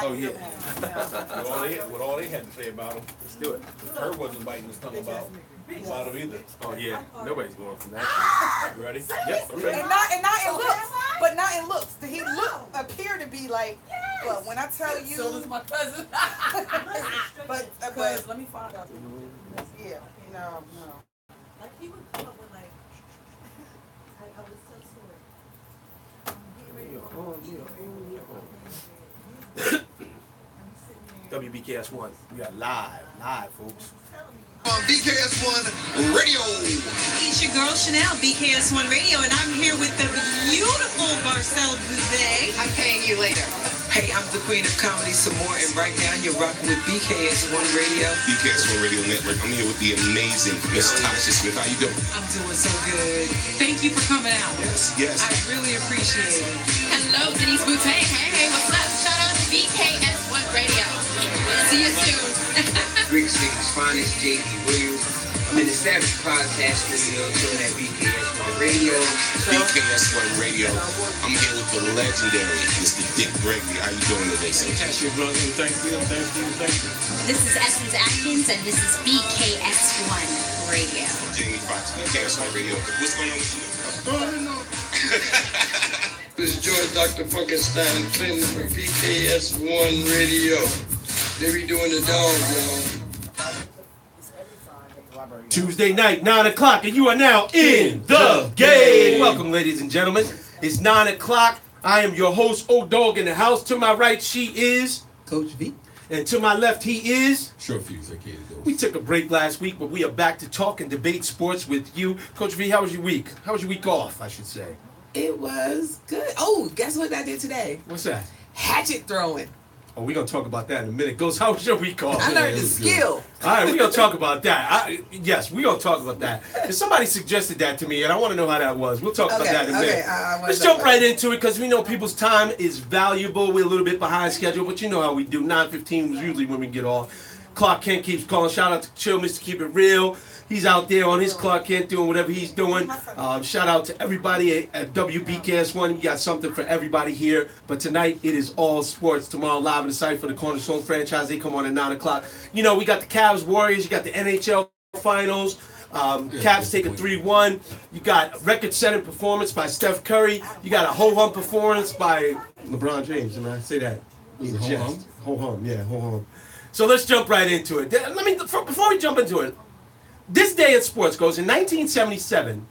Oh yeah. With all they had to say about him. Let's do it. Herb wasn't biting his tongue about him either. Oh yeah. Nobody's going from that. You ready? Yep. I'm ready. And not in looks, but not in looks. He appear to be like, well, when I tell you. So does my cousin. but let me find out. Yeah, no. Like he would come up with like, I was so sore. WBKS1. We got live, folks. BKS1 Radio. It's your girl Chanel, BKS1 Radio, and I'm here with the beautiful Marcel Bouvet. I'm paying you later. Hey, I'm the queen of comedy some more, and right now you're rocking with BKS1 Radio. BKS1 Radio Network. I'm here with the amazing Miss Tasha Smith. How you doing? I'm doing so good. Thank you for coming out. Yes. I really appreciate it. Hello, Denise Boutte. Hey, what's up? Shout out to BKS1 Radio. See you soon. Rick Sing's finest, J.D. Williams. I'm in the Savage Podcast Studio doing that BKS1 Radio. BKS1 Radio. I'm here with the legendary Mr. Dick Gregory. How you doing today, sir? Thank you. Thank you. This is Essence Atkins, and this is BKS1 Radio. Jamie Foxx, BKS1 Radio. What's going on with you? This is George Dr. Funkenstein Clinton from BKS1 Radio. They be doing the dog, y'all. Tuesday night, 9 o'clock, and you are now in the game. Welcome, ladies and gentlemen. It's 9 o'clock. I am your host, O-Dog, in the house. To my right, she is Coach V. And to my left, he is Short fuse, I can't go. We took a break last week, but we are back to talk and debate sports with you. Coach V, how was your week? How was your week off, I should say? It was good. Oh, guess what I did today? What's that? Hatchet throwing. Oh, we're going to talk about that in a minute. Ghost, how was your week off? I learned the skill. All right, we're going to talk about that. Yes, we're going to talk about that. If somebody suggested that to me, and I want to know how that was. We'll talk about that in a minute. Let's jump right into it because we know people's time is valuable. We're a little bit behind schedule, but you know how we do. 9:15 is usually when we get off. Clark Kent keeps calling. Shout out to Chill, Mr. Keep It Real. He's out there on his Clark Kent doing whatever he's doing. Shout out to everybody at WBKS1. We got something for everybody here. But tonight, it is all sports. Tomorrow, live in the site for the Cornerstone franchise. They come on at 9 o'clock. You know, we got the Cavs Warriors. You got the NHL Finals. Cavs take a 3-1. You got record-setting performance by Steph Curry. You got a ho-hum performance by LeBron James. Am I say that? Ho-hum? Ho-hum, yeah, ho-hum. So let's jump right into it. Before we jump into it, this day in sports goes in 1977.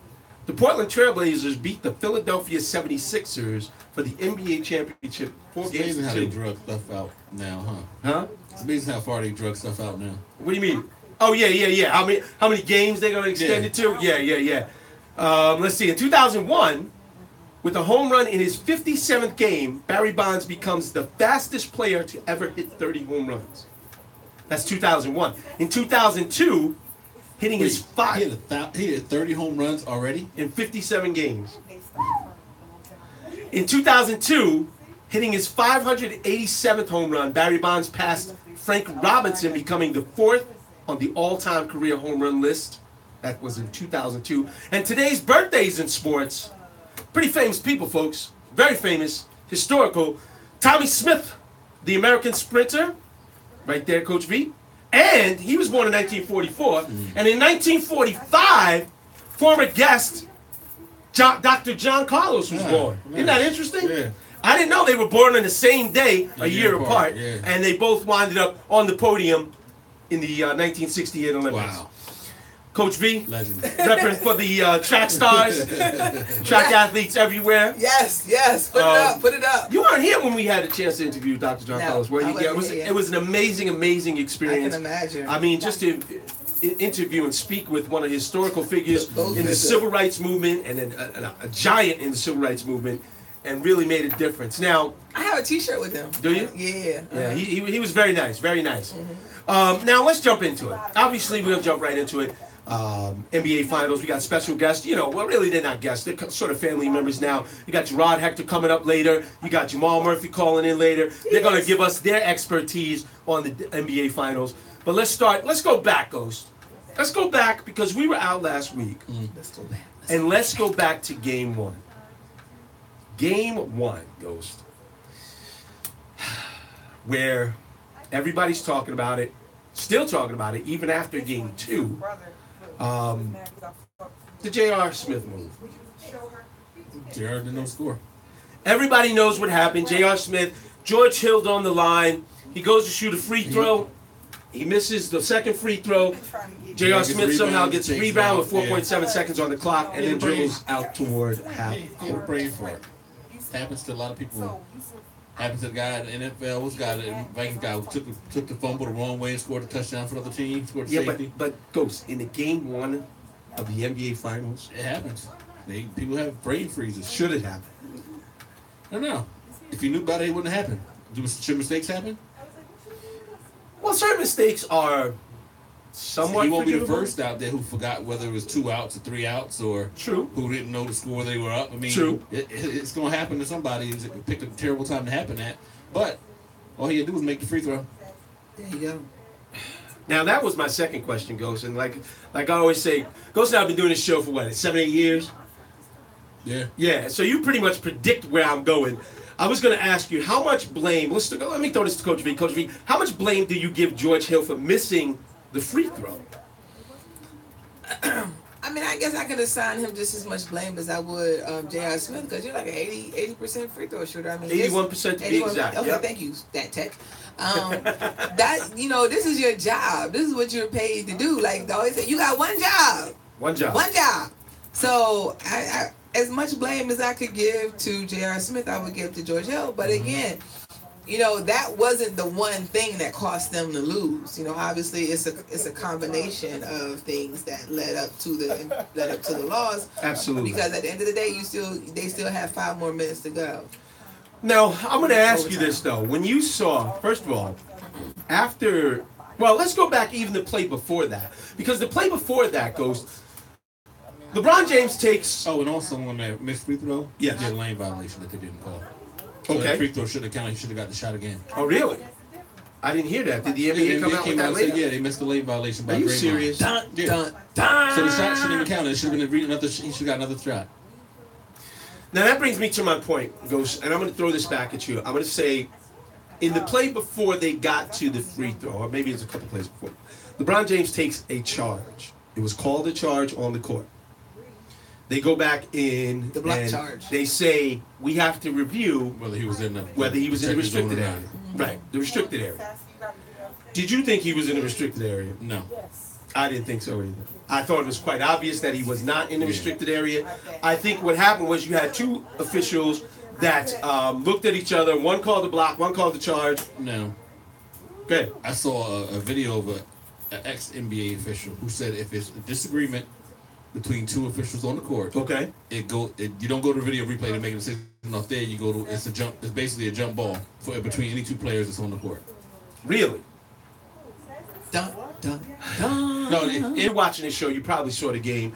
The Portland Trailblazers beat the Philadelphia 76ers for the NBA championship. It's amazing how they drug stuff out now, huh? Huh? It's amazing how far they drug stuff out now. What do you mean? Oh yeah. How many games they're gonna extend it to? Yeah. Let's see. In 2001, with a home run in his 57th game, Barry Bonds becomes the fastest player to ever hit 30 home runs. That's 2001. In 2002. Hitting his five. He hit 30 home runs already? In 57 games. In 2002, hitting his 587th home run, Barry Bonds passed Frank Robinson, becoming the fourth on the all-time career home run list. That was in 2002. And today's birthdays in sports, pretty famous people, folks. Very famous, historical. Tommy Smith, the American sprinter. Right there, Coach V. And he was born in 1944. And in 1945, former guest Dr. John Carlos was born. Isn't that interesting? Yeah. I didn't know they were born on the same day, a year apart. Yeah. And they both winded up on the podium in the 1968 Olympics. Wow. Coach V, Legend. repping for the track stars, track athletes everywhere. Yes. Put it up. You weren't here when we had a chance to interview Dr. John Carlos, were you? I wasn't here. It was an amazing experience. I can imagine. I mean, just to interview and speak with one of the historical figures in the civil rights movement and a giant in the civil rights movement, and really made a difference. Now, I have a T-shirt with him. Do you? Yeah. Yeah, he was very nice, very nice. Now let's jump into it. Obviously, we'll jump right into it. NBA Finals. We got special guests. You know, well, really, they're not guests. They're sort of family members now. You got Gerard Hector coming up later. You got Jamal Murphy calling in later. They're going to give us their expertise on the NBA Finals. But let's go back, Ghost. Let's go back because we were out last week. Let's go back. And let's go back to Game 1. Game 1, Ghost, where everybody's talking about it, still talking about it, even after Game 2. The J.R. Smith move. J.R. did no score. Everybody knows what happened. J.R. Smith, George Hill on the line. He goes to shoot a free throw. He misses the second free throw. J.R. Smith somehow gets a rebound with 4.7 seconds on the clock and then dribbles out toward half. I'm praying for it. Happens to a lot of people. Happens to the guy in the NFL. What's the guy, the Vikings guy who took the fumble the wrong way and scored a touchdown for the other team? Scored a safety. But Ghost, in the Game 1 of the NBA Finals, it happens. People have brain freezes. Should it happen? I don't know. If you knew about it, it wouldn't happen. Should mistakes happen? Well, certain mistakes are somewhat. He won't be the first out there who forgot whether it was 2 outs or 3 outs, or who didn't know the score they were up. I mean, it's going to happen to somebody. It's picked a terrible time to happen at. But all he had to do was make the free throw. There you go. Now that was my second question, Ghost, and like I always say, Ghost and I have been doing this show for what, 7-8 years. Yeah. Yeah. So you pretty much predict where I'm going. I was going to ask you how much blame. Let me throw this to Coach V. Coach V, how much blame do you give George Hill for missing the free throw? I mean, I guess I could assign him just as much blame as I would J.R. Smith, because you're like an 80% free throw shooter. I mean, 81% to be exact. Okay, thank you, Stat Tech. This is your job. This is what you're paid to do. Like they always say, you got one job. One job. One job. So I as much blame as I could give to J.R. Smith, I would give to George Hill. But again, that wasn't the one thing that cost them to lose. Obviously it's a combination of things that led up to the loss. Absolutely. Because at the end of the day, they still have 5 more minutes to go. Now, I'm going to ask you this, though. When you saw, first of all, let's go back even the play before that. Because the play before that goes, LeBron James takes... Oh, and also on that missed free throw, yes, he did a lane violation that they didn't call. So okay. That free throw should have counted. He should have got the shot again. Oh, really? I didn't hear that. Did the NBA come out with that later? Yeah, they missed the lane violation by Draymond. Are you serious? Dun, dun, dun. So the shot shouldn't even count. It should have been he should have got another shot. Now that brings me to my point, Ghost, and I'm going to throw this back at you. I'm going to say, in the play before they got to the free throw, or maybe it's a couple plays before, LeBron James takes a charge. It was called a charge on the court. They go back in the block charge. They say we have to review whether he was in the restricted area. Right, the restricted area. Did you think he was in the restricted area? No. I didn't think so either. I thought it was quite obvious that he was not in the restricted area. I think what happened was you had 2 officials that looked at each other. One called the block, one called the charge. No. Okay. I saw a video of an ex-NBA official who said if it's a disagreement between 2 officials on the court, okay, you don't go to video replay to make a decision off there. You go to it's basically a jump ball between any 2 players that's on the court. Really? Dun, dun, dun. No, in watching this show, you probably saw the game.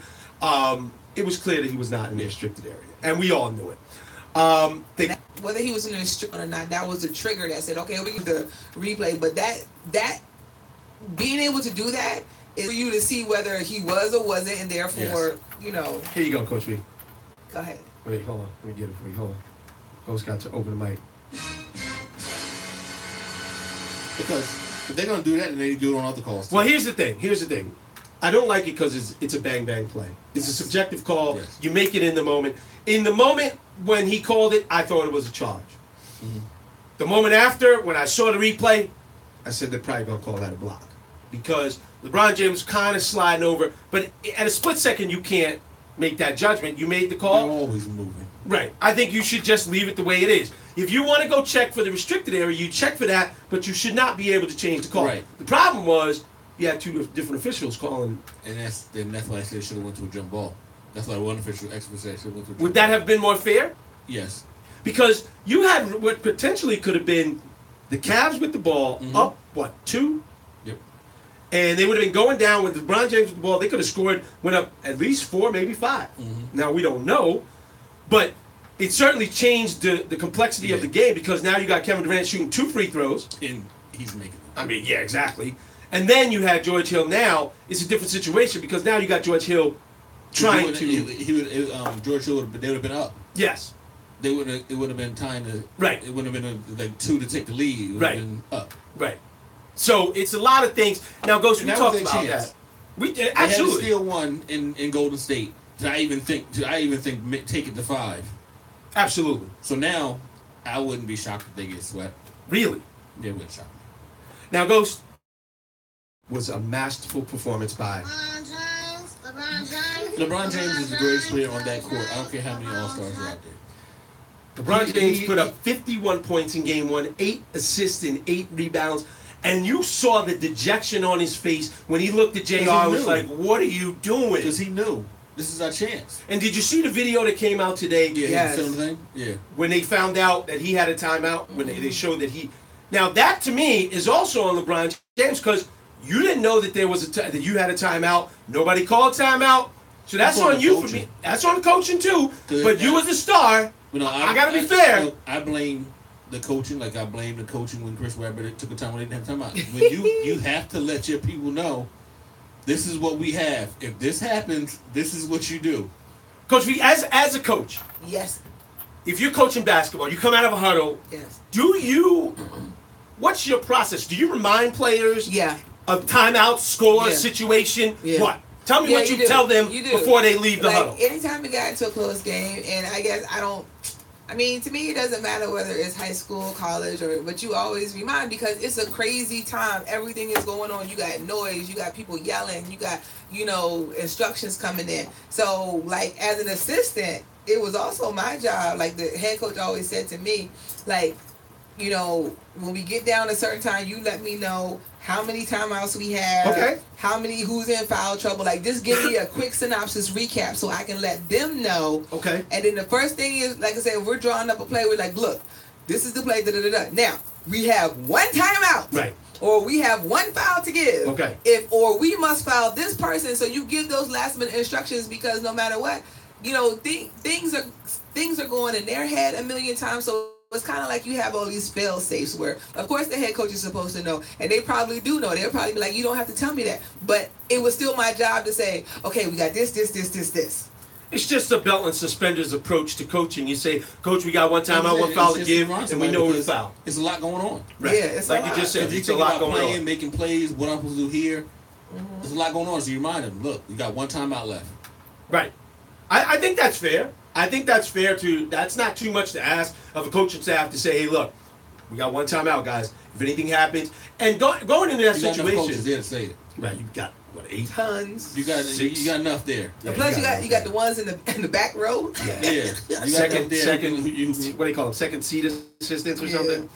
It was clear that he was not in the restricted area, and we all knew it. Whether he was in the restricted or not, that was the trigger that said, okay, we can do the replay. But that being able to do that is for you to see whether he was or wasn't, and therefore, Here you go, Coach B. Go ahead. Wait, hold on. Let me get it for you. Hold on. Ghost got to open the mic. Because if they're going to do that, then they do it on other calls too. Well, here's the thing. I don't like it because it's a bang-bang play. It's a subjective call. Yes. You make it in the moment. In the moment when he called it, I thought it was a charge. Mm-hmm. The moment after, when I saw the replay, I said they're probably going to call that a block. Because LeBron James kind of sliding over. But at a split second, you can't make that judgment. You made the call. They're always moving. Right. I think you should just leave it the way it is. If you want to go check for the restricted area, you check for that, but you should not be able to change the call. Right. The problem was you had 2 different officials calling. And that's why I said it should have went to a jump ball. That's why one official expert said it should have went to a jump Would that have been more fair? Yes. Because you had what potentially could have been the Cavs with the ball up, 2? Yep. And they would have been going down with LeBron James with the ball. They could have scored, went up at least 4, maybe 5. Mm-hmm. Now, we don't know. But it certainly changed the complexity of the game because now you got Kevin Durant shooting 2 free throws. And he's making it. I mean, yeah, exactly. And then you had George Hill. Now it's a different situation because now you got George Hill trying to. George Hill they would have been up. Yes. It would have been time to. Right. It would have been like 2 to take the lead. It would Right. have been up. Right. So it's a lot of things. Now, Ghost, we talked about chance. that. We did They absolutely. had to steal one in Golden State. I even think take it to 5. Absolutely. So now, I wouldn't be shocked if they get swept. Really? They wouldn't shock me. Now, Ghost was a masterful performance by LeBron James is the greatest player on that court. I don't care how many All-Stars are out there. LeBron James put up 51 points in game 1, 8 assists and 8 rebounds. And you saw the dejection on his face when he looked at JR and was like, what are you doing? Because he knew. This is our chance. And did you see the video that came out today? Yeah, Yes. the thing? Yeah. When they found out that he had a timeout, when they showed that he... Now, that to me is also on LeBron James because you didn't know that there was that you had a timeout. Nobody called timeout. So that's on you for me. That's on the coaching too. But you as a star, I got to be fair. I blame the coaching like I blame the coaching when Chris Webber took a time when they didn't have timeout. When you have to let your people know this is what we have. If this happens, this is what you do. Coach V, as a coach, Yes. if you're coaching basketball, you come out of a huddle, Yes. what's your process? Do you remind players Yeah. of timeout, score, Yeah. situation? Yeah. What? Tell me Yeah, what you do. tell them You do. before they leave the like, huddle. Anytime we got into a close game, and I guess to me, it doesn't matter whether it's high school, college, but you always remind because it's a crazy time. Everything is going on. You got noise. You got people yelling. You got, instructions coming in. So, like, as an assistant, it was also my job. Like, the head coach always said to me, like, when we get down a certain time, you let me know how many timeouts we have, Okay. who's in foul trouble. Like, just give me a quick synopsis recap so I can let them know. Okay. And then the first thing is, like I said, if we're drawing up a play, we're like, look, this is the play, da-da-da-da. Now, we have one timeout. Right. Or we have one foul to give. Okay. Or we must foul this person. So you give those last minute instructions because no matter what, things are going in their head a million times. So it's kind of like you have all these fail safes where, of course, the head coach is supposed to know, and they probably do know. They'll probably be like, you don't have to tell me that. But it was still my job to say, okay, we got this. It's just a belt and suspenders approach to coaching. You say, Coach, we got one timeout, one foul to give, and we know it's foul. It's a lot going on. Right. Yeah, it's like a lot. you just said, If you it's a think lot about going playing, on. making plays, what I'm supposed to do here, there's a lot going on. So you remind them, look, you got one timeout left. Right. I think that's fair. I think that's fair that's not too much to ask of a coaching staff to say, hey, look, we got one timeout, guys. If anything happens, and going into that You got enough situation, coaches there to say it. right? You got what, 8? Tons. You got enough there. And plus, you got the ones in the back row. Yeah. You got Second, enough there. what do you call them? Second seat assistants or something?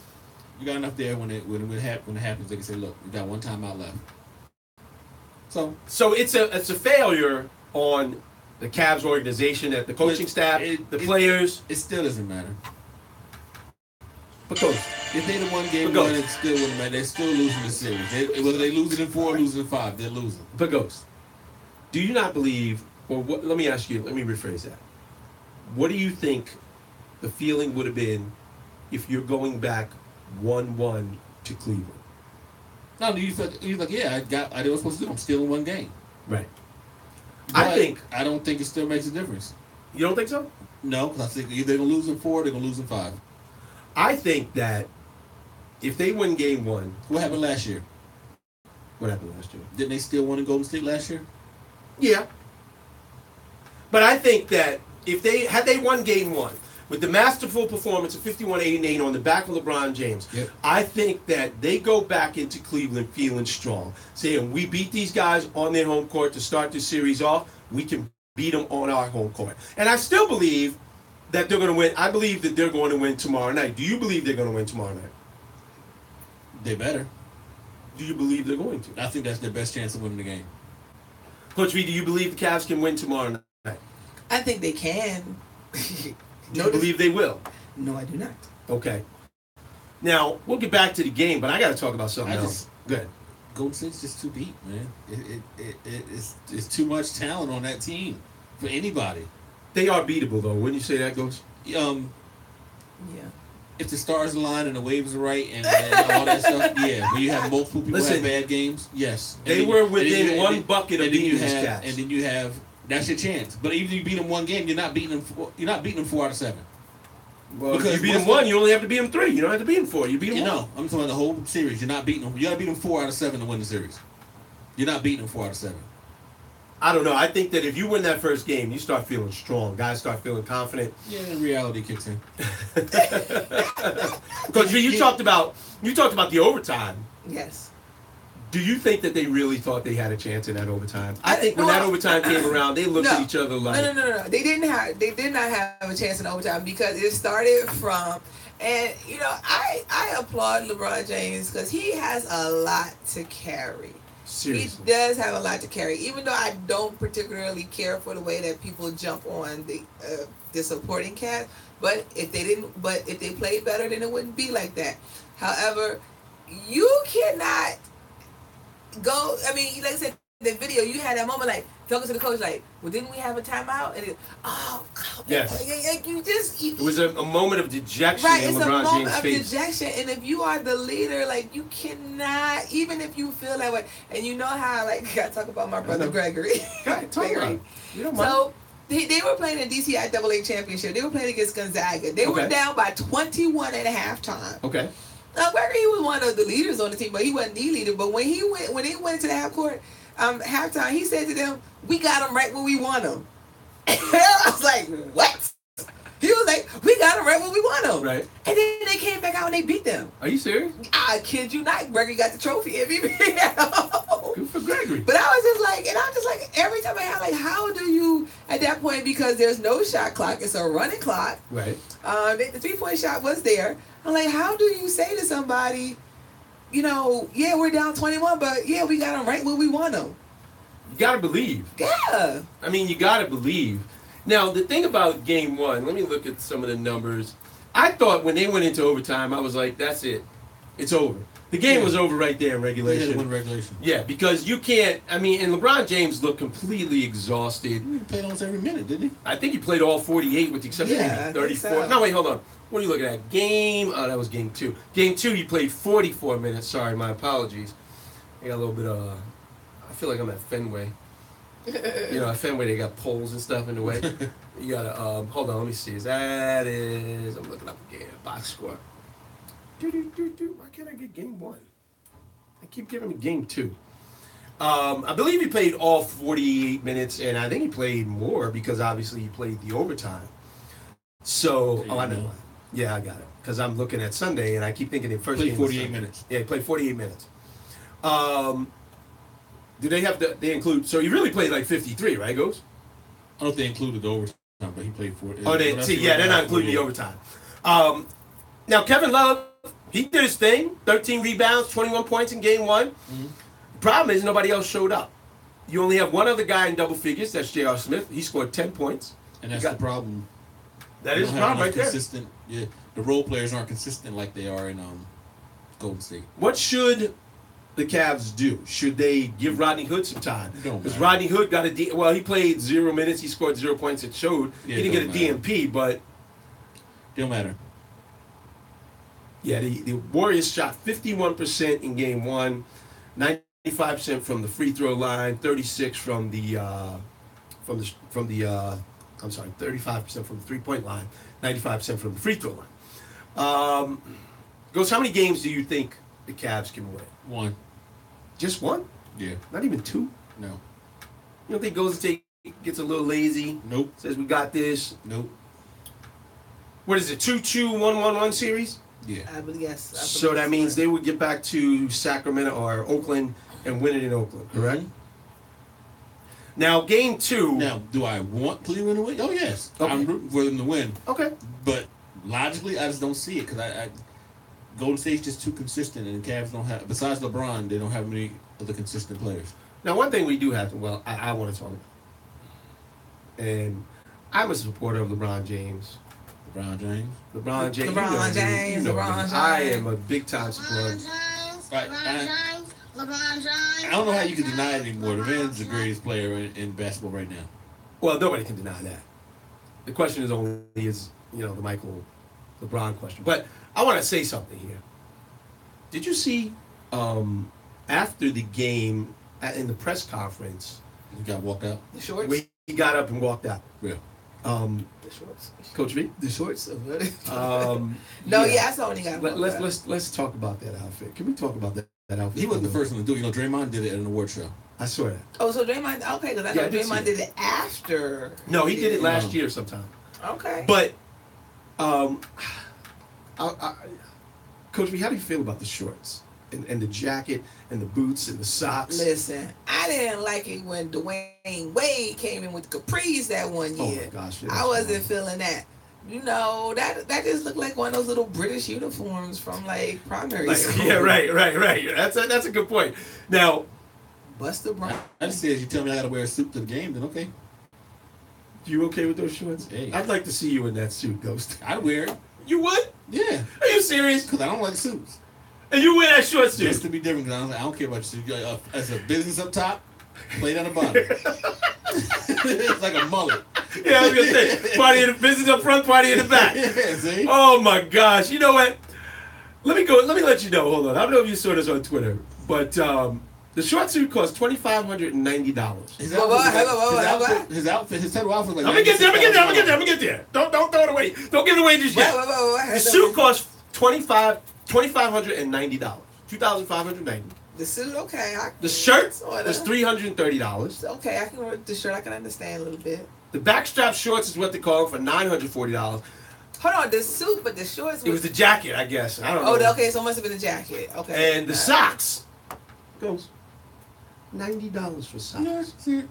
You got enough there when it happens. They can say, look, you got one timeout left. So it's a failure on the Cavs organization, at the coaching staff, the players. It still doesn't matter. Because if they won game one, it still wouldn't matter. They're still losing the series. Whether they lose it in 4 or lose it in 5, they're losing. But Ghost, do you not believe, or what, let me rephrase that. What do you think the feeling would have been if you're going back 1-1 to Cleveland? No, you like, yeah, I did what I was supposed to do. I'm still in one game. Right. But I don't think it still makes a difference. You don't think so? No, because I think either they're going to lose in 4 or they're going to lose in 5. I think that if they win game 1... What happened last year? What happened last year? Didn't they still win in Golden State last year? Yeah. But I think that if they won game 1 with the masterful performance of 51-88 on the back of LeBron James, yep. I think that they go back into Cleveland feeling strong, saying we beat these guys on their home court to start the series off. We can beat them on our home court. And I still believe that they're going to win. I believe that they're going to win tomorrow night. Do you believe they're going to win tomorrow night? They better. Do you believe they're going to? I think that's their best chance of winning the game. Coach V, do you believe the Cavs can win tomorrow night? I think they can. Do you believe they will? No, I do not. Okay. Now, we'll get back to the game, but I got to talk about something else. Good. Golden State's just too deep, man. It's too much talent on that team for anybody. They are beatable, though. Wouldn't you say that, Ghost? Yeah. If the stars align and the waves are right and all that stuff, yeah. When you have multiple people have bad games, yes. They were within one bucket of beating these Cavs. And then you have that's your chance. But even if you beat them one game, you're not beating them 4 out of 7. Well, if you beat them 1, you only have to beat them 3. You don't have to beat them 4. You beat them 1. No, I'm talking about the whole series. You're not beating them. You got to beat them 4 out of 7 to win the series. You're not beating them 4 out of 7. I don't know. I think that if you win that first game, you start feeling strong. Guys start feeling confident. Yeah, reality kicks in. Because you talked about the overtime. Yes. Do you think that they really thought they had a chance in that overtime? I think when that overtime came around, they looked at each other like no. They did not have a chance in overtime because it started from, and you know, I applaud LeBron James because he has a lot to carry. Seriously. He does have a lot to carry, even though I don't particularly care for the way that people jump on the supporting cast. But if they played better, then it wouldn't be like that. However, you cannot go. I mean, like I said, the video, you had that moment like talking to the coach, like, well, didn't we have a timeout? And yes, it was a moment of dejection right, in it's LeBron a moment James' of face. dejection, and if you are the leader, like, you cannot, even if you feel that way, and you know how, like, I talk about my brother Gregory. Gregory. So they were playing in DCIAA championship. They were playing against Gonzaga. They were down by 21 at halftime. Okay. Now Gregory was one of the leaders on the team, but he wasn't the leader. But when they went to the halftime, he said to them, "We got them right where we want them." And I was like, "What?" He was like, "We got them right where we want them." Right. And then they came back out and they beat them. Are you serious? I kid you not. Gregory got the trophy. Good for Gregory. But I was just like, and I'm just like, every time I have, like, how do you at that point, because there's no shot clock, it's a running clock. Right. The 3-point shot was there. I'm like, how do you say to somebody, you know, yeah, we're down 21, but yeah, we got them right where we want them. You gotta believe. Yeah. I mean, you gotta believe. Now, the thing about game 1, let me look at some of the numbers. I thought when they went into overtime, I was like, that's it. It's over. The game was over right there in regulation. Yeah, win regulation. Yeah, because you can't, I mean, and LeBron James looked completely exhausted. He played almost every minute, didn't he? I think he played all 48 with the exception of 34. So. No, wait, hold on. What are you looking at? That was game 2. Game 2, he played 44 minutes. Sorry, my apologies. I got a little bit of, I feel like I'm at Fenway. You know, at Fenway, they got poles and stuff in the way. You gotta, hold on, let me see. I'm looking up again, box score. Why can't I get game 1? I keep giving me game 2. I believe he played all 48 minutes, and I think he played more because obviously he played the overtime. So, I know. Yeah, I got it. Because I'm looking at Sunday, and I keep thinking the first game was 48 minutes. Yeah, he played 48 minutes. Do they have they include? So he really played like 53, right, Ghost? I don't know if they included the overtime, but he played 40. Oh, they're not including the overtime. Now Kevin Love, he did his thing. 13 rebounds, 21 points in game 1. Mm-hmm. The problem is nobody else showed up. You only have one other guy in double figures. That's J.R. Smith. He scored 10 points. And that's the problem. That is the problem right there. Yeah, the role players aren't consistent like they are in Golden State. What should the Cavs do? Should they give Rodney Hood some time? Because Rodney Hood got he played 0 minutes. He scored 0 points. It showed. He didn't get a DMP, but don't matter. Yeah, the Warriors shot 51% in game 1, 95% from the free throw line, 36% from the 35% from the 3-point line, 95% from the free throw line. Ghost, how many games do you think the Cavs can win? 1. Just 1? Yeah. Not even 2? No. You don't think Golden State gets a little lazy? Nope. Says we got this? Nope. What is it, 2-2, 1-1-1 series? Yeah. I believe, yes. So that means they would get back to Sacramento or Oakland and win it in Oakland, correct? Mm-hmm. Now, game 2. Now, do I want Cleveland to win? Oh, yes. Okay. I'm rooting for them to win. Okay. But logically, I just don't see it because Golden State's just too consistent, and the Cavs don't have, besides LeBron, they don't have many other consistent players. Now, one thing we do have to, I want to talk about, and I'm a supporter of LeBron James. LeBron James. I am a big time supporter. I don't know how you can deny it anymore. The man's the greatest player in basketball right now. Well, nobody can deny that. The question is only the Michael LeBron question. But I want to say something here. Did you see after the game in the press conference? He got walked out. The shorts? He got up and walked out. Yeah. The shorts. Coach V. The shorts. No, I saw when he got. Let's talk about that outfit. Can we talk about that outfit? He wasn't the first one to do it. You know, Draymond did it at an award show. I swear that. Oh, so Draymond. Okay, because I know Draymond did it after. No, he did it last year sometime. Okay. But, Coach V, how do you feel about the shorts and the jacket and the boots and the socks? Listen, I didn't like it when Dwayne Wade came in with the capris that one year. Oh my gosh, I wasn't feeling that. You know, that just looked like one of those little British uniforms from like primary school. Yeah, right. That's a good point. Now, Buster Brown. I just said, you tell me I gotta wear a suit to the game, then okay. You okay with those shorts? Hey. I'd like to see you in that suit, Ghost. I'd wear it. You would? Yeah. Are you serious? Because I don't like suits. And you wear that short suit? Just to be different, because I don't care about you. As a business up top, play down the bottom. It's like a mullet. Yeah, I was gonna say, party in the business up front, party in the back. Yeah, see? Oh my gosh! You know what? Let me let you know. Hold on. I don't know if you saw this on Twitter, but the short suit cost $2,590. His outfit, his total outfit. Like I'm gonna get there. Don't throw it away. Don't give it away just yet. The suit cost $2,590. $2,590. The suit, okay. The shirt was $330. Okay, I can wear the shirt. I can understand a little bit. The backstrap shorts is what they call them for $940. Hold on, the suit, but the shorts. It was the jacket, I guess. I don't know. Oh, okay, so it must have been the jacket. Okay. And the socks goes $90 for socks. Yeah,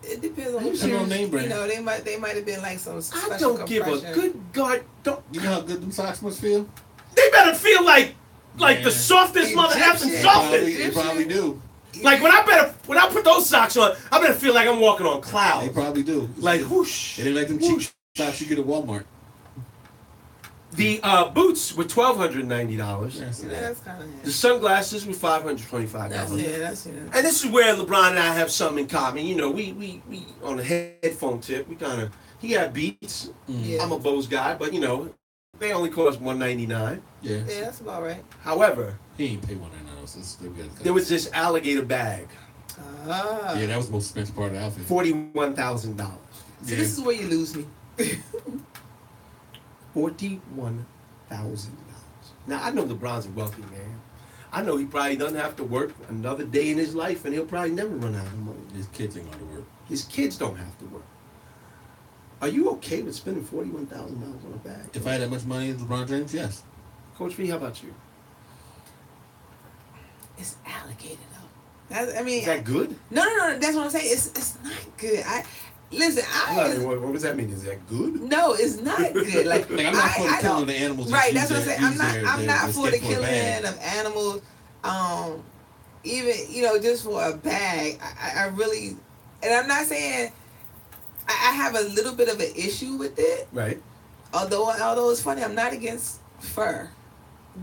it depends on no name brand. You know, they might have been like some special I don't give a good God. Don't. You know how good them socks must feel? They better feel like the softest mother effing softest. They probably do. Like when I put those socks on, I better feel like I'm walking on clouds. They probably do. Like whoosh. They like them cheap socks you get at Walmart. The boots were $1,290. That's kind of. The sunglasses were $525. That's it. And this is where LeBron and I have something in common. You know, we on the headphone tip, he had Beats. Yeah. I'm a Bose guy, but you know, they only cost $199. Yeah, that's about right. However, he ain't pay $199. There was this alligator bag. Yeah, that was the most expensive part of the outfit. $41,000. So this is where you lose me. $41,000. Now I know LeBron's a wealthy man. I know he probably doesn't have to work another day in his life, and he'll probably never run out of money. His kids ain't going to work. His kids don't have to work. Are you okay with spending $41,000 on a bag? If I had that much money as LeBron James, yes. Coach V, how about you? It's alligator though. Is that good? No. That's what I'm saying. It's not good. What does that mean? Is that good? No, it's not good. Like I'm not for the killing of the animals. Right, that's what I'm saying. I'm not for the killing of animals. Even just for a bag. I really, and I'm not saying I have a little bit of an issue with it. Right. Although it's funny, I'm not against fur.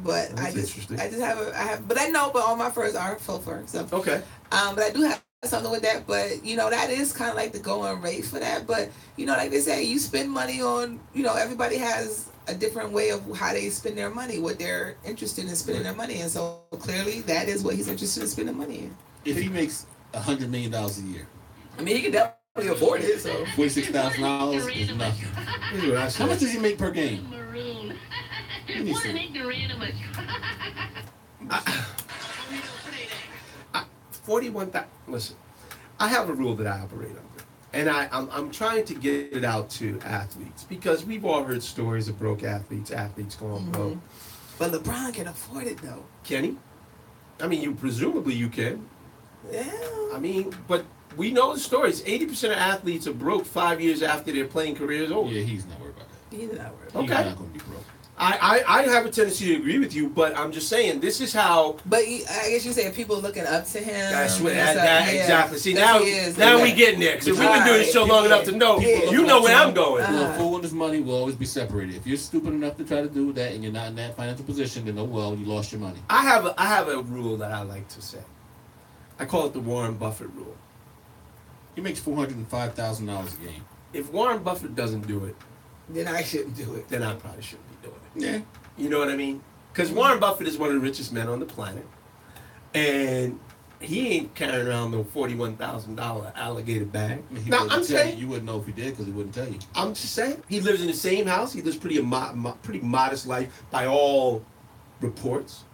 But I have but all my furs are faux fur. So okay. But I do have something with that. But that is kind of like the going rate for that. But like they say, you spend money on. Everybody has a different way of how they spend their money, what they're interested in spending their money in. So clearly, that is what he's interested in spending money in. If he makes $100 million a year, I mean, he can definitely afford it. So $46,000 is nothing. How much does he make per game? Maroon. What an ignorant amateur. 41,000. Listen, I have a rule that I operate under, and I'm trying to get it out to athletes because we've all heard stories of broke athletes going broke. But LeBron can afford it though. Can he? I mean, presumably you can. Yeah. I mean, but we know the stories. 80% of athletes are broke 5 years after their playing career is over. Yeah, he's not worried about that. He's not worried. Okay. He's not going to be broke. I have a tendency to agree with you, but I'm just saying this is how. But I guess you say people looking up to him. That's what. Exactly. See now we getting there. Because we've been doing this show long enough to know. You know where I'm going. A fool and his money will always be separated. If you're stupid enough to try to do that and you're not in that financial position, then you lost your money. I have a rule that I like to say. I call it the Warren Buffett rule. He makes $405,000 a game. If Warren Buffett doesn't do it, then I shouldn't do it. Then I probably shouldn't be doing it. Yeah. You know what I mean? Because Warren Buffett is one of the richest men on the planet. And he ain't carrying around no $41,000 alligator bag. He Now wouldn't I'm tell saying you wouldn't know if he did because he wouldn't tell you. I'm just saying he lives in the same house. He lives pretty modest life by all reports.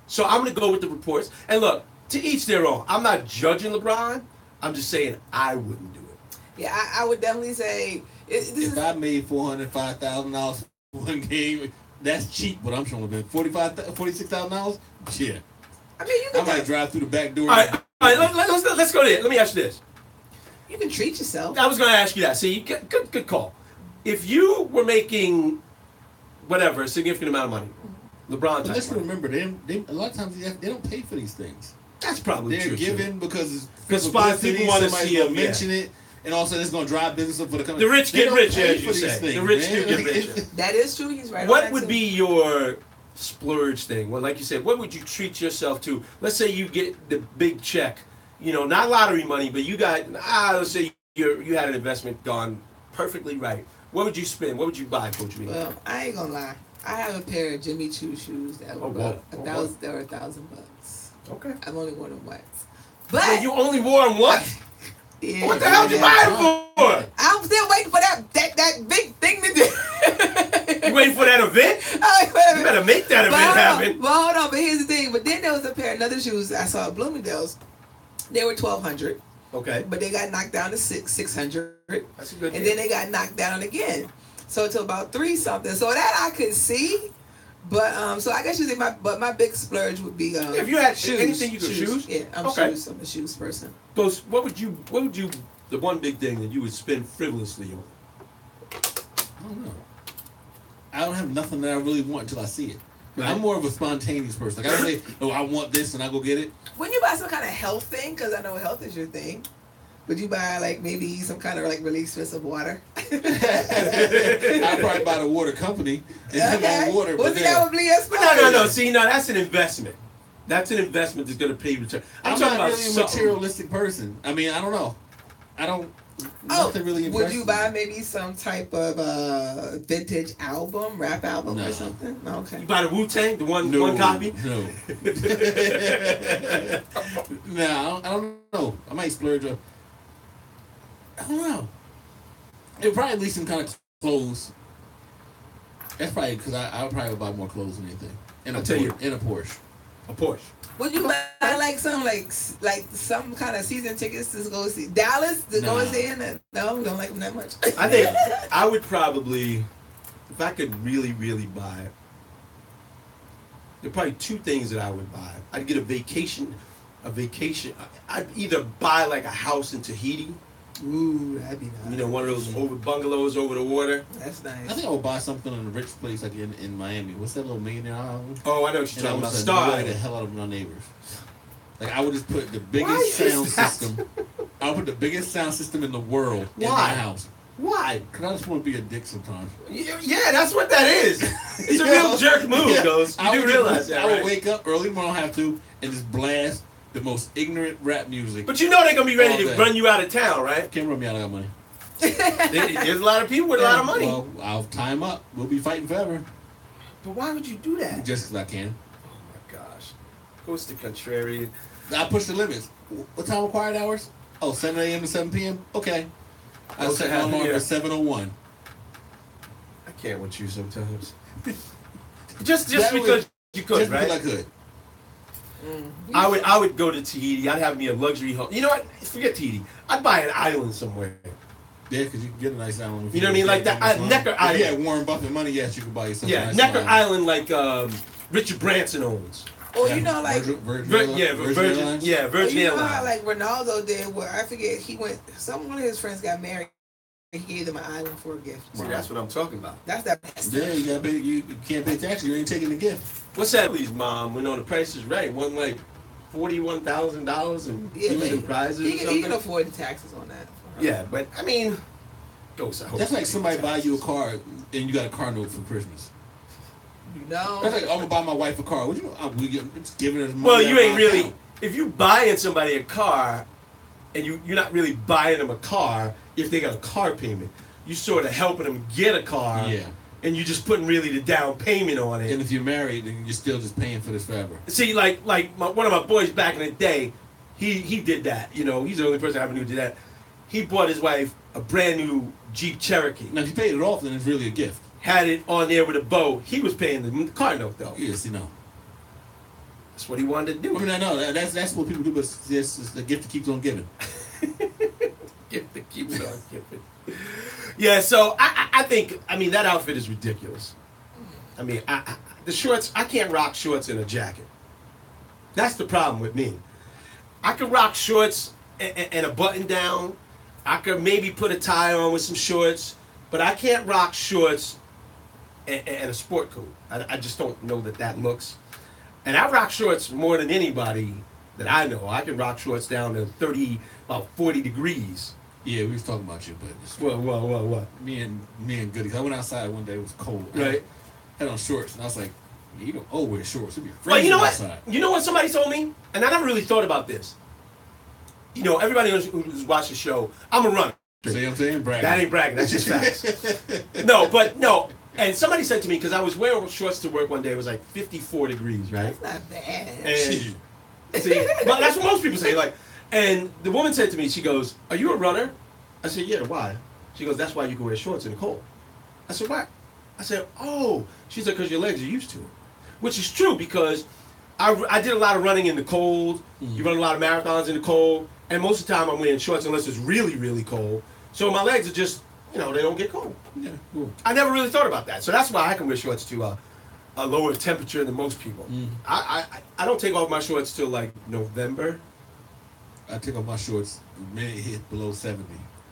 So I'm gonna go with the reports. And look, to each their own. I'm not judging LeBron. I'm just saying I wouldn't do it. Yeah, I would definitely say if I made $405,000 one game, that's cheap. But I'm showing them $46,000. Yeah. I mean, I might drive through the back door. All right, let's go there. Let me ask you this. You can treat yourself. I was going to ask you that. See, good call. If you were making whatever a significant amount of money, LeBron. But let's remember, they a lot of times they don't pay for these things. That's probably they're true. Given because people want to see them mention it. And also, it's going to drive business up for the company. The rich get richer, as you say. The rich do get richer. That is true. He's right. What would be your splurge thing? Well, like you said, what would you treat yourself to? Let's say you get the big check. You know, not lottery money, but you got. Let's say you had an investment gone perfectly right. What would you spend? What would you buy, Coach B? Well, I ain't gonna lie. I have a pair of Jimmy Choo shoes that were about $1,000. They were $1,000. Okay. I've only worn them once. But well, you only wore them once. Yeah, what the hell did you buy them for? I'm still waiting for that big thing to do. You waiting for that event? You better make that event happen. Well, hold on. But here's the thing. But then there was a pair of other shoes I saw at Bloomingdale's. They were $1,200. Okay. But they got knocked down to $600. That's a good. And then they got knocked down again. So to about $3 something. So that I could see. But so I guess you think my big splurge would be if you had shoes. Anything you could shoes? Yeah, I'm a shoes person. So what would you the one big thing that you would spend frivolously on? I don't know. I don't have nothing that I really want until I see it. Right. I'm more of a spontaneous person. Like I don't say, oh, I want this and I go get it. Wouldn't you buy some kind of health thing? Because I know health is your thing. Would you buy like maybe some kind of like really expensive water? I'd probably buy the water company and have my water. What's that would be No. See, that's an investment. That's an investment that's going to pay return. I'm talking not about really a materialistic person. I mean, I don't know. I don't. Nothing really impressive. Would you buy maybe some type of vintage album, rap album or something? No, okay. You buy the Wu-Tang, the one copy? No. No, I don't know. I might splurge on. I don't know. It probably at least some kind of clothes. That's probably because I would probably buy more clothes than anything. In a Porsche. A Porsche. Would you buy like some some kind of season tickets to go see Dallas to go see? No, don't like them that much. I think I would probably, if I could really buy it, there are probably two things that I would buy. I'd get a vacation. I'd either buy like a house in Tahiti. Ooh, that'd be nice. You know, one of those bungalows over the water. That's nice. I think I would buy something in a rich place like in Miami. What's that little millionaire island? Oh, I know what you're talking about. Star. The hell out of my neighbors. Like I would just put the biggest sound system. I would put the biggest sound system in the world in my house. Why? Because I just want to be a dick sometimes. Yeah, that's what that is. It's a real jerk move, Ghost. You do realize that, I would wake up early when I don't have to and just blast the most ignorant rap music. But you know they're going to be ready to run you out of town, right? Can't run me out, I got money. There's a lot of people with a lot of money. Well, I'll tie them up. We'll be fighting forever. But why would you do that? Just because I can. Oh my gosh. Ghost the contrarian. I push the limits. What time required hours? Oh, 7 a.m. to 7 p.m.? Okay. I set my alarm for 7:01. I can't with you sometimes. just because you could, just right? Because I could. I would go to Tahiti. I'd have me a luxury home. You know what? Forget Tahiti. I'd buy an island somewhere. Yeah, because you can get a nice island. You know what I mean? Like that Necker Island. Yeah, Warren Buffett money. Yes, you could buy yourself. Yeah, a nice Necker Island, like Richard Branson owns. Oh, you know, like Virgin Airlines. Yeah, Virgin you know Airlines. how like Ronaldo did, where I forget he went. One of his friends got married. And he gave them an island for a gift. See, that's what I'm talking about. That's that best. Yeah, you gotta pay. You can't pay taxes. You ain't taking the gift. What's that? Please, Mom. When the Price is Right, wasn't like $41,000 and giving prizes. He can afford the taxes on that. Yeah, but I mean, that's like somebody buy you a car and you got a car note for Christmas. No. That's like I'm gonna buy my wife a car. What you? It's giving her money. Well, you ain't really. Account. If you buying somebody a car, and you're not really buying them a car if they got a car payment. You sort of helping them get a car. Yeah. And you're just putting really the down payment on it. And if you're married, then you're still just paying for this forever. See, like one of my boys back in the day, he did that. You know, he's the only person I ever knew who did that. He bought his wife a brand new Jeep Cherokee. Now, if you paid it off, then it's really a gift. Had it on there with a bow. He was paying the car note, though. Yes, you know. That's what he wanted to do. I mean, I know. That's what people do, but it's the gift that keeps on giving. Gift that keeps on giving. Yeah, so I think, I mean, that outfit is ridiculous. I mean, the shorts, I can't rock shorts in a jacket. That's the problem with me. I could rock shorts and a button down. I could maybe put a tie on with some shorts, but I can't rock shorts and a sport coat. I just don't know that looks. And I rock shorts more than anybody that I know. I can rock shorts down to about 40 degrees. Yeah, we was talking about you, but What? Me and Goody. I went outside one day. It was cold. Right. I had on shorts, and I was like, "You don't wear shorts. It'd be Well, you know what? outside." You know what somebody told me, and I never really thought about this. You know, everybody who's watched the show, I'm a runner. See what I'm saying? Bragging. That ain't bragging. That's just facts. No. And somebody said to me, because I was wearing shorts to work one day, it was like 54 degrees, right? That's not bad. And see, but that's what most people say. Like, and the woman said to me, she goes, "Are you a runner?" I said, "Yeah." Why? She goes, "That's why you can wear shorts in the cold." I said, "Why?" I said, "Oh." She said, "Because your legs are used to it," which is true because I did a lot of running in the cold. You run a lot of marathons in the cold, and most of the time I'm wearing shorts unless it's really, really cold. So my legs are just, they don't get cold. Yeah, cool. I never really thought about that. So that's why I can wear shorts to a lower temperature than most people. I don't take off my shorts till like November. I take off my shorts the minute it hit below 70.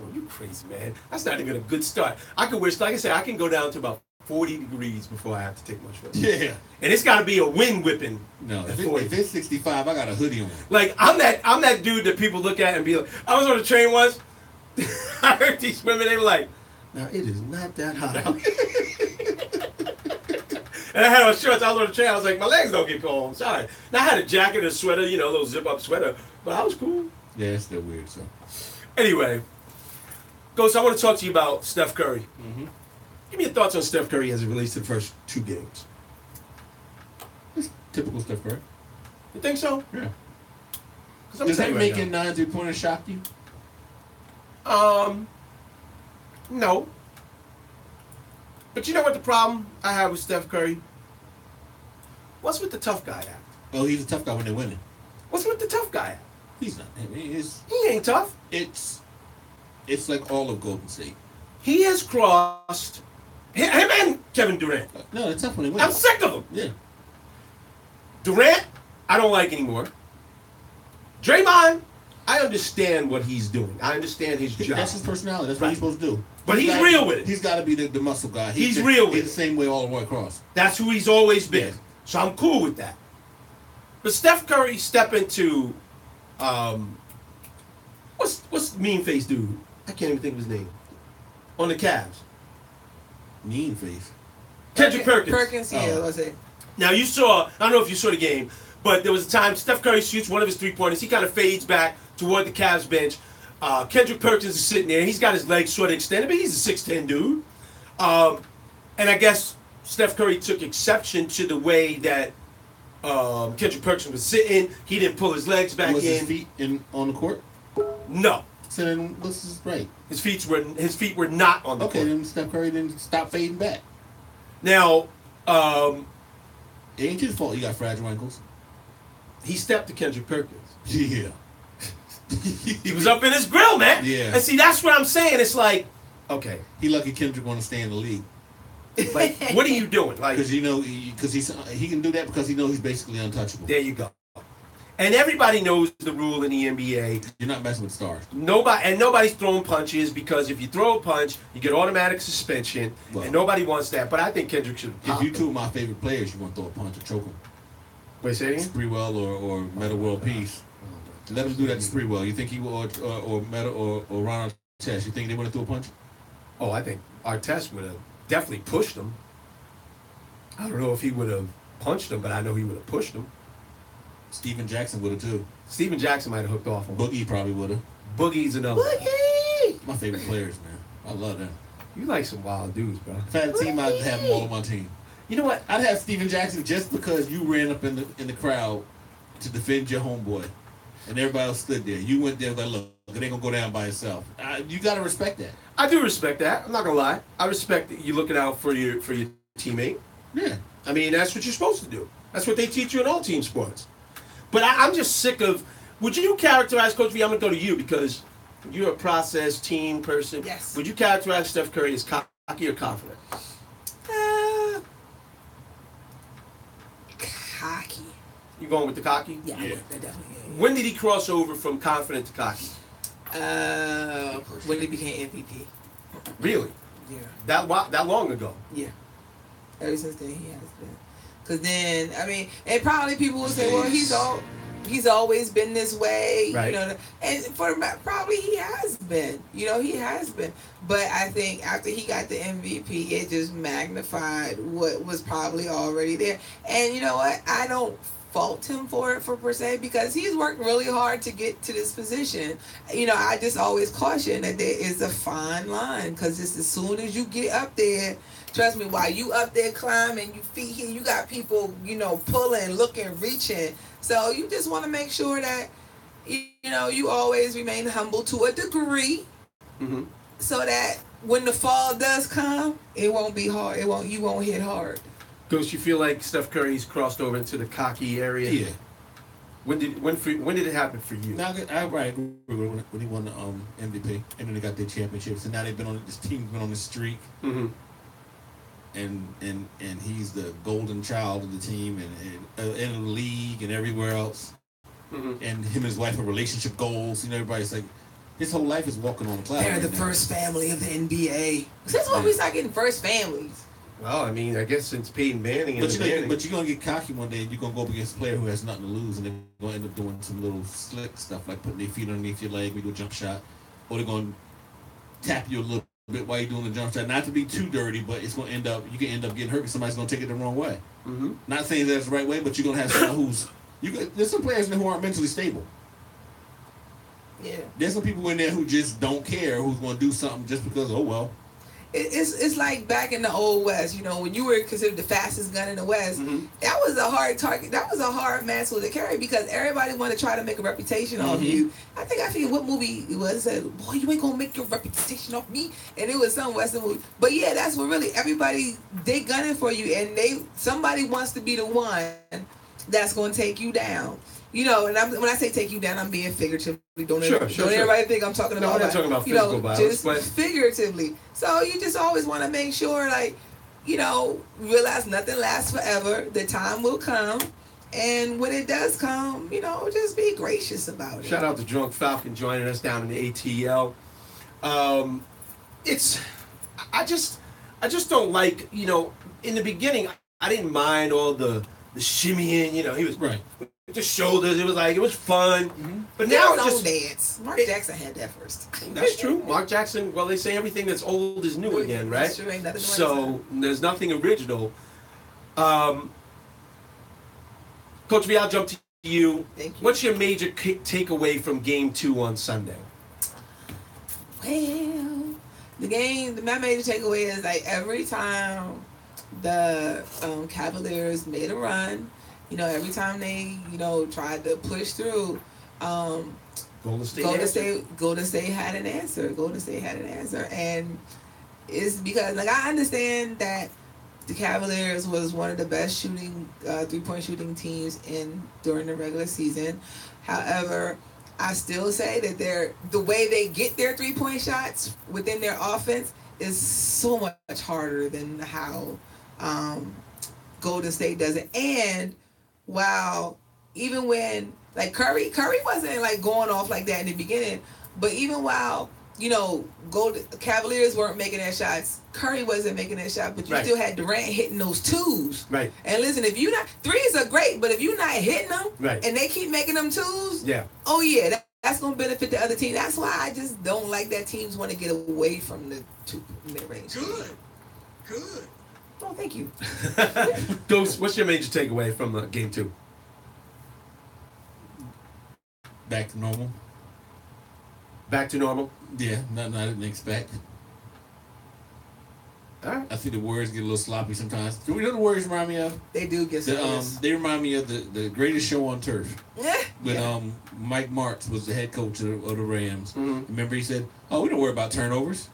Oh, you crazy, man. That's not even a good start. I can wear, like I said, I can go down to about 40 degrees before I have to take my shorts off. Yeah. And it's got to be a wind whipping. No, if it's 65, I got a hoodie on. Like, I'm that dude that people look at and be like, I was on a train once. I heard these women, they were like, "Now, it is not that hot out." And I had on shorts, I was on the train, I was like, my legs don't get cold, I'm sorry. Now, I had a jacket, a sweater, a little zip-up sweater, but I was cool. Yeah, it's still weird, so. Anyway, Ghost, I want to talk to you about Steph Curry. Mm-hmm. Give me your thoughts on Steph Curry as it relates to the first 2 games. It's typical Steph Curry. You think so? Yeah. Does that making 9 3-pointers shock you? No. But you know what the problem I have with Steph Curry? What's with the tough guy act? Oh, he's a tough guy when they're winning. What's with the tough guy act? He's not. I mean, he ain't tough. It's like all of Golden State. He has crossed him and Kevin Durant. No, they're tough when they win. I'm sick of them. Yeah. Durant, I don't like anymore. Draymond, I understand what he's doing. I understand his job. That's his personality. That's what he's supposed to do. But he's real with it. He's got to be the muscle guy. He's real with it. He's the same way all the way across. That's who he's always been. Yeah. So I'm cool with that. But Steph Curry step into, what's mean face dude? I can't even think of his name. On the Cavs. Mean face. Kendrick Perkins. Perkins, yeah, let's say. Now you saw, I don't know if you saw the game, but there was a time Steph Curry shoots one of his 3-pointers. He kind of fades back toward the Cavs bench. Kendrick Perkins is sitting there. He's got his legs sort of extended, but he's a 6'10 dude. And I guess Steph Curry took exception to the way that Kendrick Perkins was sitting. He didn't pull his legs back was in. His feet on the court? No. So then this is right. His feet were not on the court. Okay, then Steph Curry didn't stop fading back. Now, it ain't his fault he got fragile ankles. He stepped to Kendrick Perkins. Yeah. He was up in his grill, man. Yeah. And see, that's what I'm saying. It's okay. He lucky Kendrick want to stay in the league. What are you doing? Because he can do that because he knows he's basically untouchable. There you go. And everybody knows the rule in the NBA. You're not messing with stars. Nobody's throwing punches because if you throw a punch, you get automatic suspension, and nobody wants that. But I think Kendrick should. If you two of my favorite players, you want to throw a punch or choke them. Wait, say it again? Sprewell or Metta World Peace. Let him do that to Sprewell. You think he will, or Metta or Ron Artest? You think they would have threw a punch? Oh, I think Artest would have definitely pushed him. I don't know if he would have punched him, but I know he would have pushed him. Steven Jackson would have too. Steven Jackson might have hooked off him. Boogie probably would have. Boogie's another. Boogie! My favorite players, man. I love them. You like some wild dudes, bro. If I had a team, I'd have them all on my team. You know what? I'd have Steven Jackson just because you ran up in the crowd to defend your homeboy. and everybody else stood there. You went there like, look, it ain't gonna go down by itself. You gotta respect that. I do respect that. I'm not gonna lie. I respect that you looking out for your teammate. Yeah. I mean, that's what you're supposed to do. That's what they teach you in all team sports. But I'm just sick of. Would you characterize, Coach V? I'm gonna go to you because you're a process team person. Yes. Would you characterize Steph Curry as cocky or confident? Cocky. You going with the cocky? Yeah. Definitely. Yeah. When did he cross over from confident to cocky? When he became MVP. Really? Yeah. That long ago? Yeah. Ever since then, he has been. Because then, I mean, and probably people will say, well, he's always been this way, right. You know, and probably he has been, he has been. But I think after he got the MVP, it just magnified what was probably already there. And you know what? I don't fault him for it per se because he's worked really hard to get to this position. I just always caution that there is a fine line because just as soon as you get up there, trust me, while you up there climbing, you feet here, you got people, pulling, looking, reaching. So you just want to make sure that, you always remain humble to a degree, so that when the fall does come, it won't be hard. You won't hit hard. Ghost, you feel like Steph Curry's crossed over into the cocky area? Yeah. When did it happen for you? Now, I agree when he won the MVP, and then they got their championships, and now this team's been on the streak. And he's the golden child of the team and in the league and everywhere else. And him and his wife have relationship goals. Everybody's like, his whole life is walking on a cloud. They're the first family of the NBA. Since when we start getting first families? Well, I mean, I guess since Peyton Manning. But you're gonna get cocky one day, and you're gonna go up against a player who has nothing to lose, and they're gonna end up doing some little slick stuff like putting their feet underneath your leg, we do a jump shot, or they're gonna tap you a little bit while you're doing the jump shot. Not to be too dirty, but you can end up getting hurt because somebody's gonna take it the wrong way. Not saying that's the right way, but you're gonna have someone there's some players who aren't mentally stable. Yeah. There's some people in there who just don't care, who's gonna do something just because, oh well. It's like back in the old West, when you were considered the fastest gun in the West, that was a hard target. That was a hard mantle to carry because everybody wanted to try to make a reputation off you. I forget what movie it was. It said, boy, you ain't going to make your reputation off me. And it was some Western movie. But yeah, that's what really everybody, they gunning for you. And somebody wants to be the one that's going to take you down. And when I say take you down, I'm being figuratively. Don't everybody think I'm talking about. No, I'm not talking about physical violence, just figuratively. So you just always want to make sure, realize nothing lasts forever. The time will come, and when it does come, just be gracious about it. Shout out to Drunk Falcon joining us down in the ATL. I just don't like, in the beginning, I didn't mind all the shimmying. He was right. The shoulders, it was fun. But now it's just dance. Mark Jackson had that first. That's true. Mark Jackson, well, they say everything that's old is new again, right? That's true. Ain't nothing so there's nothing original. Coach V, I'll jump to you. Thank you. What's your major takeaway from Game 2 on Sunday? Well, my major takeaway is every time the Cavaliers made a run, every time they, tried to push through, Golden State had an answer. Golden State had an answer. And it's because, I understand that the Cavaliers was one of the best three-point shooting teams during the regular season. However, I still say that the way they get their three-point shots within their offense is so much harder than how Golden State does it. And wow, even when Curry wasn't going off like that in the beginning, but even while Cavaliers weren't making their shots, Curry wasn't making that shot, but you still had Durant hitting those twos. Right. And listen, if you not threes are great, but if you're not hitting them, right, and they keep making them twos, yeah, oh yeah, that's gonna benefit the other team. That's why I just don't like that teams want to get away from the two mid-range. Good. Oh, thank you. Ghost, what's your major takeaway from Game 2? Back to normal. Back to normal? Yeah, nothing I didn't expect. Right. I think the Warriors get a little sloppy sometimes. Do we know the Warriors remind me of? They do get sloppy. They remind me of the greatest show on turf. Yeah. When Mike Martz was the head coach of the Rams. Remember he said, "Oh, we don't worry about turnovers.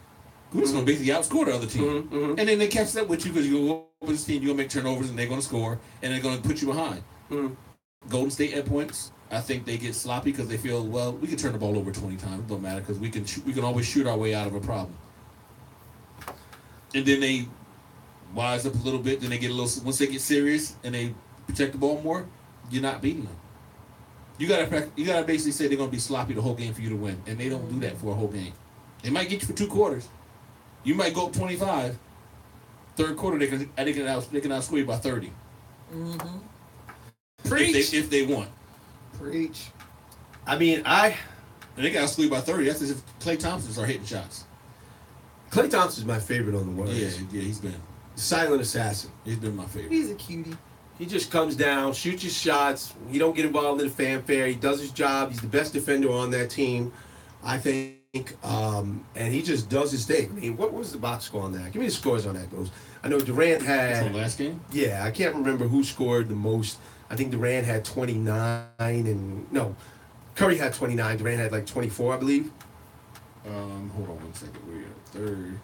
We're just gonna basically outscore the other team." And then they catch up with you because you go over this team, you're gonna make turnovers and they're gonna score and they're gonna put you behind. Golden State at points, I think they get sloppy because they feel, well, we can turn the ball over 20 times. It don't matter because we can always shoot our way out of a problem. And then they wise up a little bit. Then they get a little. Once they get serious and they protect the ball more, you're not beating them. You gotta basically say they're gonna be sloppy the whole game for you to win, and they don't do that for a whole game. They might get you for 2 quarters. You might go up 25. Third quarter they can outscore you by 30. Preach. If they want. Preach. I mean, and they got outscored by 30. That's as if Klay Thompson start hitting shots. Klay Thompson's my favorite on the Warriors. Yeah, he's been silent assassin. He's been my favorite. He's a cutie. He just comes down, shoots his shots. He don't get involved in the fanfare. He does his job. He's the best defender on that team, I think. And he just does his thing. I mean, what was the box score on that? Give me the scores on that, Ghost. I know Durant had. From last game? Yeah, I can't remember who scored the most. I think Durant had 29 and no, Curry had 29. Durant had like 24, I believe. Hold on one second. We're at third.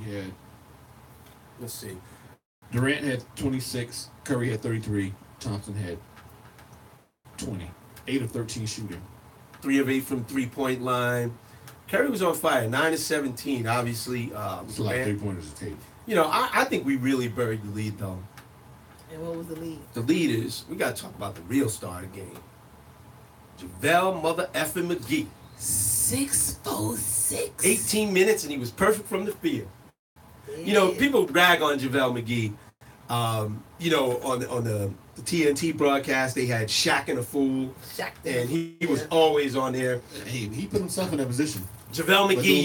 Yeah. Let's see. Durant had 26. Curry had 33. Thompson had 20. 8 of 13 shooting. 3 of 8 from 3-point line. Curry was on fire. 9 of 17. Obviously, it's a lot of 3-pointers to take. You know, I think we really buried the lead though. And what was the lead? The lead is we got to talk about the real star of the game. JaVale mother effing McGee. 6'6". 18 minutes and he was perfect from the field. Yeah. You know, people brag on JaVale McGee. You know, on the TNT broadcast, they had Shaq and a Fool, and he was always on there. He put himself in that position. JaVale McGee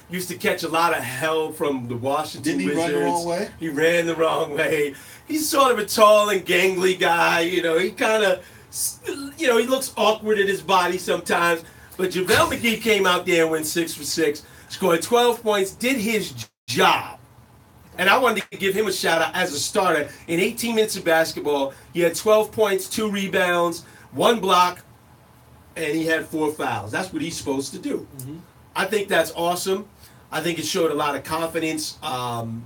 used to catch a lot of hell from the Washington Wizards. Didn't he run the wrong way? He ran the wrong way. He's sort of a tall and gangly guy. You know, he kind of, you know, he looks awkward in his body sometimes. But JaVale McGee came out there and went 6 for 6, scored 12 points, did his job. And I wanted to give him a shout out as a starter. In 18 minutes of basketball, he had 12 points, 2 rebounds, 1 block, and he had 4 fouls. That's what he's supposed to do. I think that's awesome. I think it showed a lot of confidence from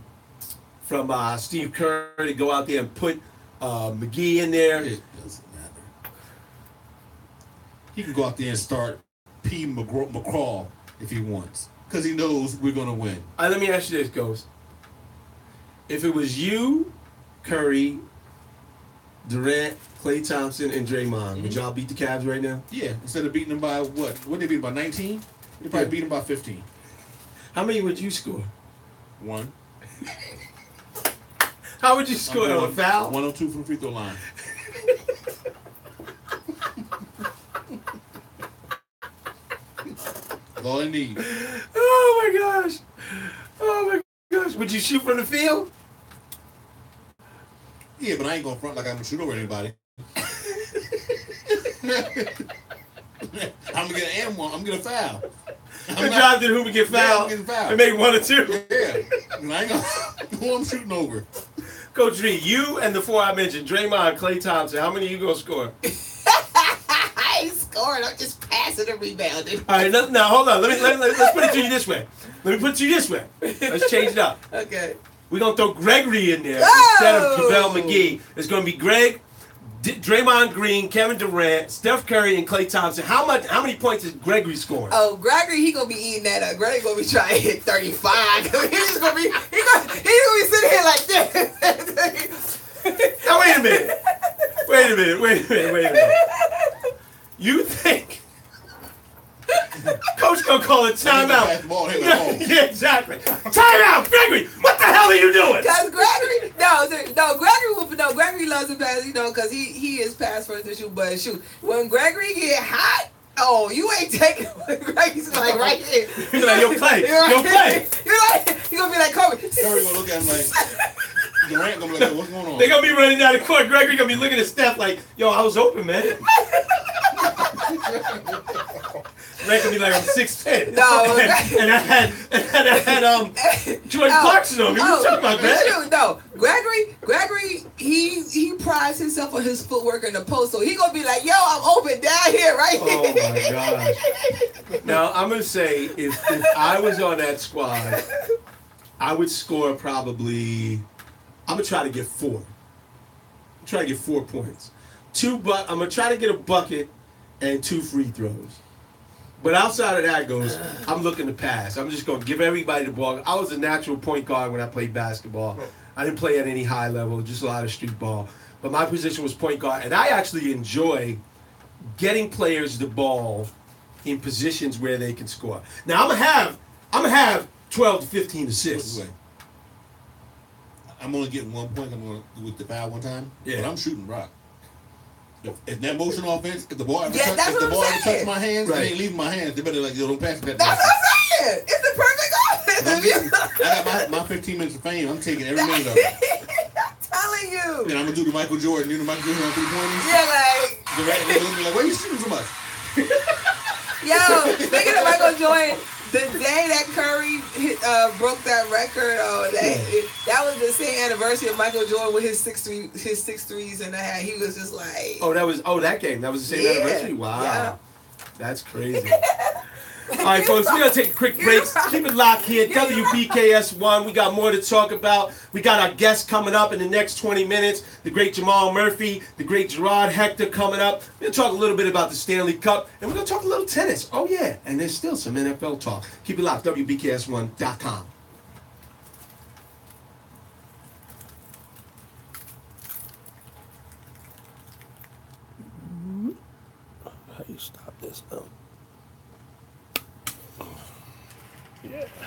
Steve Kerr to go out there and put McGee in there. It doesn't matter. He can go out there and start P. McCraw if he wants, because he knows we're going to win. Let me ask you this, Ghost. If it was you, Curry, Durant, Klay Thompson, and Draymond, would y'all beat the Cavs right now? Yeah, instead of beating them by what? What did they beat them by 19? They probably beat them by 15. How many would you score? 1. How would you score on a foul? 1 or 2 from free throw line. That's all I need. Oh my gosh. Oh my gosh. Would you shoot from the field? Yeah, but I ain't gonna front like I'm gonna shoot over anybody. I'm gonna get an and one. I'm gonna get a foul. The job did who would get fouled? Yeah, and make 1 or 2. Yeah. And I ain't gonna who I'm shooting over. Coach V, you and the 4 I mentioned, Draymond, Klay Thompson, how many are you gonna score? I ain't scoring. I'm just passing and rebounding. All right, now hold on. Let's put it to you this way. Let me put it to you this way. Let's change it up. Okay. We're going to throw Gregory in there instead of JaVale McGee. It's going to be Greg, Draymond Green, Kevin Durant, Steph Curry, and Klay Thompson. How many points is Gregory scoring? Oh, Gregory, he gonna be eating that up. Gregory gonna be trying to hit 35. He's just gonna be sitting here like this. Now wait a minute. You think Coach gonna call it timeout? Yeah, exactly. Timeout, Gregory. What the hell are you doing? Because Gregory loves to pass, you know, because he is pass first to shoot, but shoot. When Gregory get hot, oh, you ain't taking Gregory's like right here. You're like, yo, play. You're gonna be like Kobe. Curry gonna look at him like Durant gonna be like, what's going on? They're gonna be running down the court. Gregory gonna be looking at Steph like, yo, I was open, man. ranking me like I'm 6'10". No. and I had Jordan Clarkson on me. What you talking about, man? No, Gregory, he prides himself on his footwork in the post, so he gonna be like, yo, I'm open down here, right? Oh my gosh. Now I'm gonna say if I was on that squad, I would score probably. I'm gonna try to get 4. Try to get 4 points. I'm gonna try to get a bucket and 2 free throws. But outside of that goes, I'm looking to pass. I'm just gonna give everybody the ball. I was a natural point guard when I played basketball. I didn't play at any high level, just a lot of street ball. But my position was point guard, and I actually enjoy getting players the ball in positions where they can score. Now I'm gonna have 12 to 15 assists. I'm only getting 1 point. I'm going to do it the foul one time. Yeah. But I'm shooting rock. If that motion offense, if the ball ever touch my hands, right. It ain't leaving my hands. They better don't pass that. That's what I'm saying. It's the perfect offense. I got my 15 minutes of fame. I'm taking every minute of it. I'm telling you. And I'm gonna do the Michael Jordan. You know Michael Jordan on 3-pointers? Yeah, like. The right nigga look like, why you shooting so much? Yo, speaking of Michael Jordan, the day that Curry broke that record, that was the same anniversary of Michael Jordan with his 6 threes in the hand. He was just like, that game. That was the same anniversary. Wow, yeah. That's crazy. All right, folks, we're going to take a quick break. Keep it locked here. WBKS1. We got more to talk about. We got our guests coming up in the next 20 minutes. The great Jamal Murphy, the great Gerard Hector coming up. We're going to talk a little bit about the Stanley Cup, and we're going to talk a little tennis. Oh, yeah, and there's still some NFL talk. Keep it locked. WBKS1.com. How do you stop this, though? Yeah.